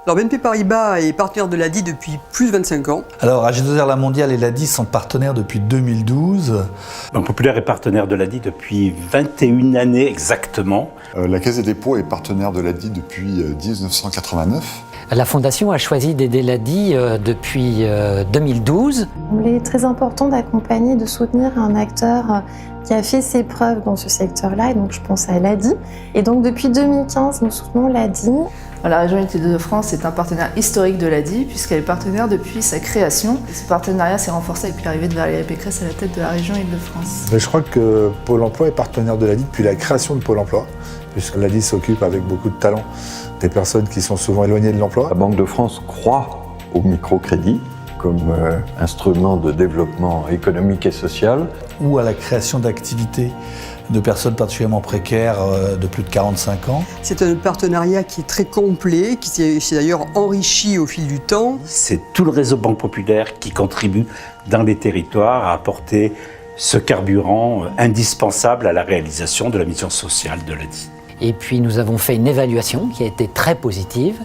Alors BNP Paribas est partenaire de l'ADI depuis plus de 25 ans. Alors AG2R La Mondiale et l'ADI sont partenaires depuis 2012. Banque Populaire est partenaire de l'ADI depuis 21 années exactement. La Caisse des dépôts est partenaire de l'ADI depuis 1989. La Fondation a choisi d'aider l'ADI depuis 2012. Il est très important d'accompagner, de soutenir un acteur qui a fait ses preuves dans ce secteur-là, et donc je pense à l'ADI. Et donc depuis 2015, nous soutenons l'ADI. La région Île-de-France est un partenaire historique de l'ADI puisqu'elle est partenaire depuis sa création. Et ce partenariat s'est renforcé avec l'arrivée de Valérie Pécresse à la tête de la région Île-de-France. Je crois que Pôle emploi est partenaire de l'ADI depuis la création de Pôle emploi, puisque l'ADI s'occupe avec beaucoup de talent des personnes qui sont souvent éloignées de l'emploi. La Banque de France croit au microcrédit comme instrument de développement économique et social. Ou à la création d'activités de personnes particulièrement précaires de plus de 45 ans. C'est un partenariat qui est très complet, qui s'est d'ailleurs enrichi au fil du temps. C'est tout le réseau Banque Populaire qui contribue dans les territoires à apporter ce carburant indispensable à la réalisation de la mission sociale de l'ADI. Et puis nous avons fait une évaluation qui a été très positive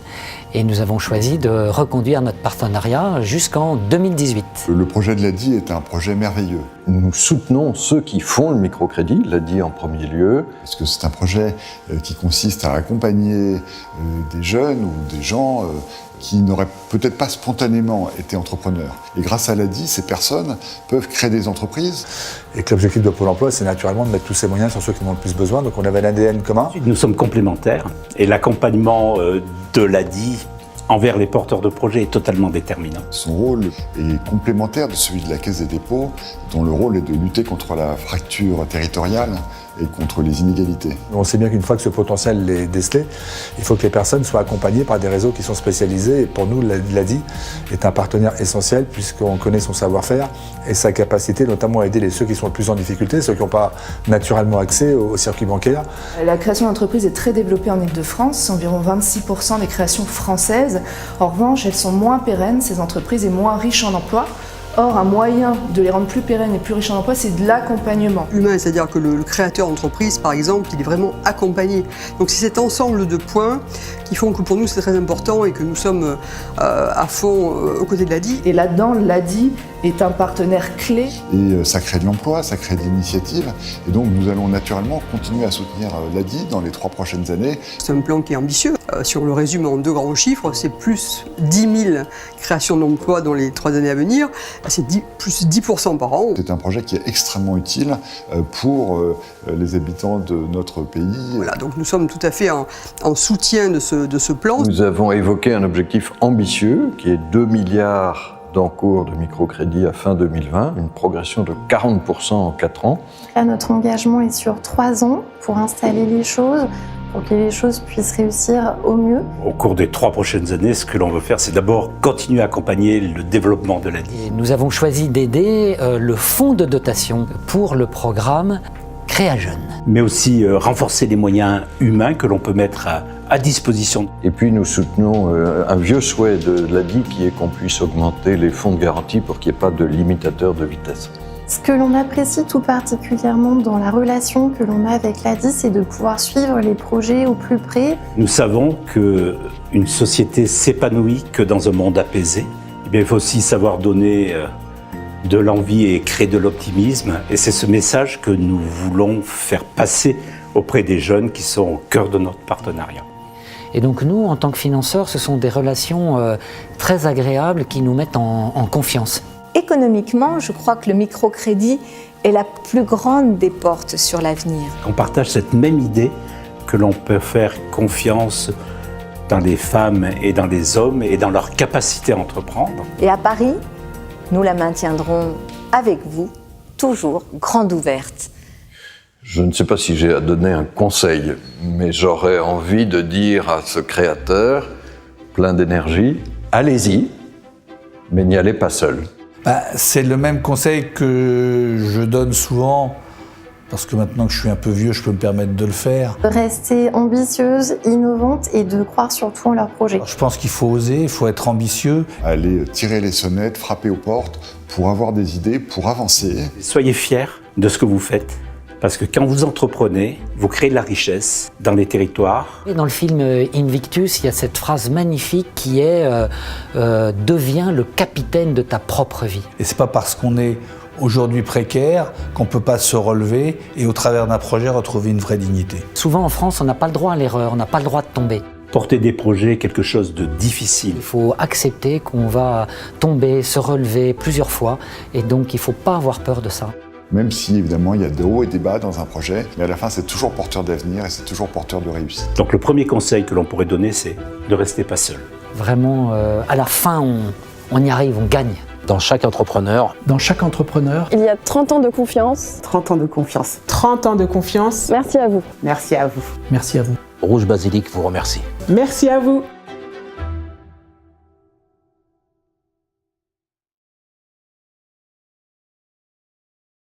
et nous avons choisi de reconduire notre partenariat jusqu'en 2018. Le projet de l'ADI est un projet merveilleux. Nous soutenons ceux qui font le microcrédit, l'ADI en premier lieu. Parce que c'est un projet qui consiste à accompagner des jeunes ou des gens qui n'auraient peut-être pas spontanément été entrepreneurs. Et grâce à l'ADI, ces personnes peuvent créer des entreprises. Et que l'objectif de Pôle emploi, c'est naturellement de mettre tous ces moyens sur ceux qui en ont le plus besoin. Donc on avait un ADN commun. Nous sommes complémentaires et l'accompagnement de l'ADI envers les porteurs de projets est totalement déterminant. Son rôle est complémentaire de celui de la Caisse des dépôts, dont le rôle est de lutter contre la fracture territoriale et contre les inégalités. On sait bien qu'une fois que ce potentiel est décelé, il faut que les personnes soient accompagnées par des réseaux qui sont spécialisés. Et pour nous, l'ADI est un partenaire essentiel puisqu'on connaît son savoir-faire et sa capacité notamment à aider ceux qui sont le plus en difficulté, ceux qui n'ont pas naturellement accès au circuit bancaire. La création d'entreprises est très développée en Île-de-France, c'est environ 26% des créations françaises. En revanche, elles sont moins pérennes, ces entreprises, et moins riches en emploi. Or, un moyen de les rendre plus pérennes et plus riches en emploi, c'est de l'accompagnement. Humain, c'est-à-dire que le créateur d'entreprise, par exemple, il est vraiment accompagné. Donc c'est cet ensemble de points qui font que pour nous c'est très important et que nous sommes à fond aux côtés de l'ADI. Et là-dedans, l'ADI est un partenaire clé. Et ça crée de l'emploi, ça crée de l'initiative. Et donc nous allons naturellement continuer à soutenir l'ADI dans les 3 prochaines années. C'est un plan qui est ambitieux. Si on le résume en 2 grands chiffres, c'est plus 10 000 créations d'emplois dans les 3 années à venir. C'est plus 10% par an. C'est un projet qui est extrêmement utile pour les habitants de notre pays. Voilà, donc nous sommes tout à fait en soutien de ce plan. Nous avons évoqué un objectif ambitieux qui est 2 milliards d'encours de microcrédit à fin 2020, une progression de 40% en 4 ans. Là, notre engagement est sur 3 ans pour installer les choses, pour que les choses puissent réussir au mieux. Au cours des 3 prochaines années, ce que l'on veut faire, c'est d'abord continuer à accompagner le développement de l'ADI. Et nous avons choisi d'aider le fonds de dotation pour le programme Créa-Jeunes. Mais aussi renforcer les moyens humains que l'on peut mettre à disposition. Et puis nous soutenons un vieux souhait de l'ADI qui est qu'on puisse augmenter les fonds de garantie pour qu'il n'y ait pas de limitateur de vitesse. Ce que l'on apprécie tout particulièrement dans la relation que l'on a avec l'ADI, c'est de pouvoir suivre les projets au plus près. Nous savons qu'une société s'épanouit que dans un monde apaisé. Eh bien, il faut aussi savoir donner de l'envie et créer de l'optimisme. Et c'est ce message que nous voulons faire passer auprès des jeunes qui sont au cœur de notre partenariat. Et donc nous, en tant que financeurs, ce sont des relations très agréables qui nous mettent en confiance. Économiquement, je crois que le microcrédit est la plus grande des portes sur l'avenir. On partage cette même idée que l'on peut faire confiance dans les femmes et dans les hommes et dans leur capacité à entreprendre. Et à Paris, nous la maintiendrons avec vous, toujours grande ouverte. Je ne sais pas si j'ai à donner un conseil, mais j'aurais envie de dire à ce créateur, plein d'énergie, allez-y, mais n'y allez pas seul. C'est le même conseil que je donne souvent, parce que maintenant que je suis un peu vieux, je peux me permettre de le faire. De rester ambitieuse, innovante et de croire surtout en leur projet. Alors, je pense qu'il faut oser, il faut être ambitieux. Aller tirer les sonnettes, frapper aux portes pour avoir des idées, pour avancer. Soyez fiers de ce que vous faites, Parce que quand vous entreprenez, vous créez de la richesse dans les territoires. Et dans le film Invictus, il y a cette phrase magnifique qui est deviens le capitaine de ta propre vie. Et c'est pas parce qu'on est aujourd'hui précaire qu'on ne peut pas se relever et au travers d'un projet retrouver une vraie dignité. Souvent en France, on n'a pas le droit à l'erreur, on n'a pas le droit de tomber. Porter des projets est quelque chose de difficile. Il faut accepter qu'on va tomber, se relever plusieurs fois et donc il ne faut pas avoir peur de ça. Même si évidemment il y a des hauts et des bas dans un projet, mais à la fin c'est toujours porteur d'avenir et c'est toujours porteur de réussite. Donc le premier conseil que l'on pourrait donner, c'est de rester pas seul. Vraiment, à la fin, on y arrive, on gagne. Dans chaque entrepreneur, il y a 30 ans de confiance. 30 ans de confiance. 30 ans de confiance. Merci à vous. Merci à vous. Rouge Basilic vous remercie. Merci à vous.